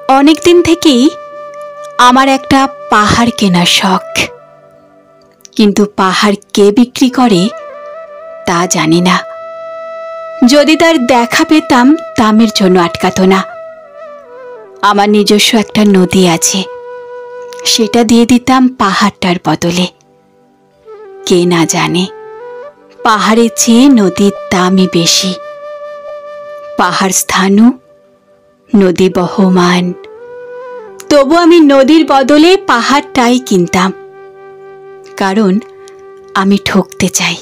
অনেক দিন থেকেই আমার একটা পাহাড় কেনার শখ, কিন্তু পাহাড় কে বিক্রি করে তা জানি না। যদি তার দেখা পেতাম দামের জন্য আটকাতো না। আমার নিজস্ব একটা নদী আছে, সেটা দিয়ে দিতাম পাহাড়টার বদলে। কে না জানে পাহাড়ের চেয়ে নদীর দামই বেশি। পাহাড় স্থানু, নদী বহমান, তবু আমি নদীর বদলে পাহাড়টাই কিনতাম, কারণ আমি ঠকতে চাই।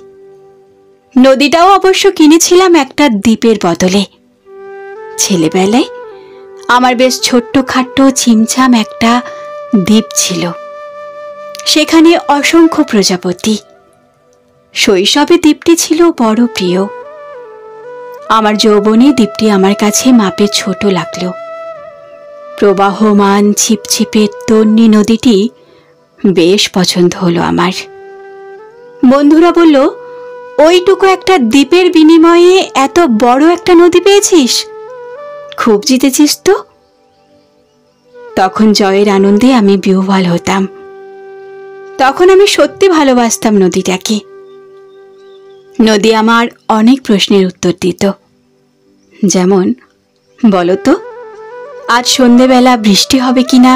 নদীটাও অবশ্য কিনেছিলাম একটা দ্বীপের বদলে। ছেলেবেলায় আমার বেশ ছোট্টখাট্ট ছিমছাম একটা দ্বীপ ছিল, সেখানে অসংখ্য প্রজাপতি। শৈশবে দ্বীপটি ছিল বড় প্রিয়। আমার যৌবনে দ্বীপটি আমার কাছে মাপে ছোট লাগলো। প্রবাহমান ছিপছিপে তন্বী নদীটি বেশ পছন্দ হলো আমার। বন্ধুরা বলল, ওইটুকু একটা দ্বীপের বিনিময়ে এত বড় একটা নদী পেয়েছিস, খুব জিতেছিস তো। তখন জয়ের আনন্দে আমি বিহ্বল হতাম। তখন আমি সত্যি ভালোবাসতাম নদীটাকে। নদী আমার অনেক প্রশ্নের উত্তর দিত, যেমন, বলতো আজ সন্ধেবেলা বৃষ্টি হবে কিনা।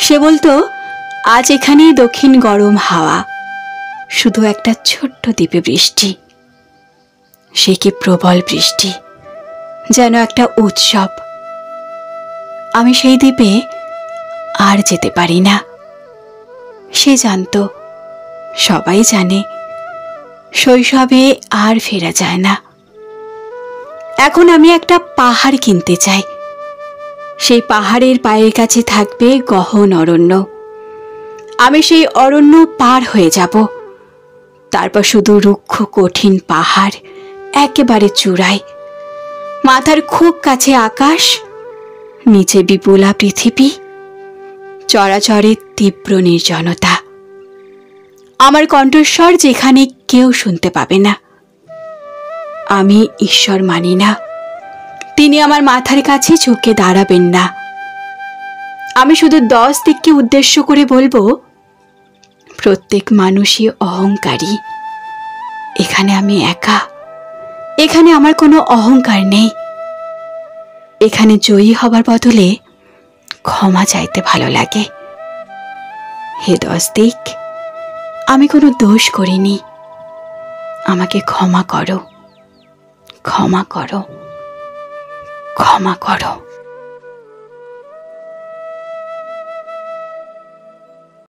সে বলতো, আজ এখানেই দক্ষিণ গরম হাওয়া, শুধু একটা ছোট্ট দ্বীপে বৃষ্টি। সে কি প্রবল বৃষ্টি, যেন একটা উৎসব। আমি সেই দ্বীপে আর যেতে পারি না। সে জানতো, সবাই জানে, শৈশবে আর ফেরা যায় না। এখন আমি একটা পাহাড় কিনতে চাই। সেই পাহাড়ের পায়ের কাছে থাকবে গহন অরণ্য। আমি সেই অরণ্য পার হয়ে যাব। তারপর শুধু রুক্ষ কঠিন পাহাড়, একেবারে চূড়ায়। মাথার খুব কাছে আকাশ, নিচে বিপুলা পৃথিবী, চরাচরের তীব্র নির্জনতা। আমার কণ্ঠস্বর যেখানে কেউ শুনতে পাবে না। আমি ঈশ্বর মানি না, তিনি আমার মাথার কাছে ঝুঁকে দাঁড়াবেন না। আমি শুধু 10 দিককে উদ্দেশ্য করে বলবো, প্রত্যেক মানুষই অহংকারী। এখানে আমি একা। এখানে আমার কোনো অহংকার নেই। এখানে জয়ী হবার বদলে ক্ষমা চাইতে ভালো লাগে। হে 10 দিক, আমি কোনো দোষ করিনি। আমাকে ক্ষমা করো, ক্ষমা করো, ক্ষমা করো।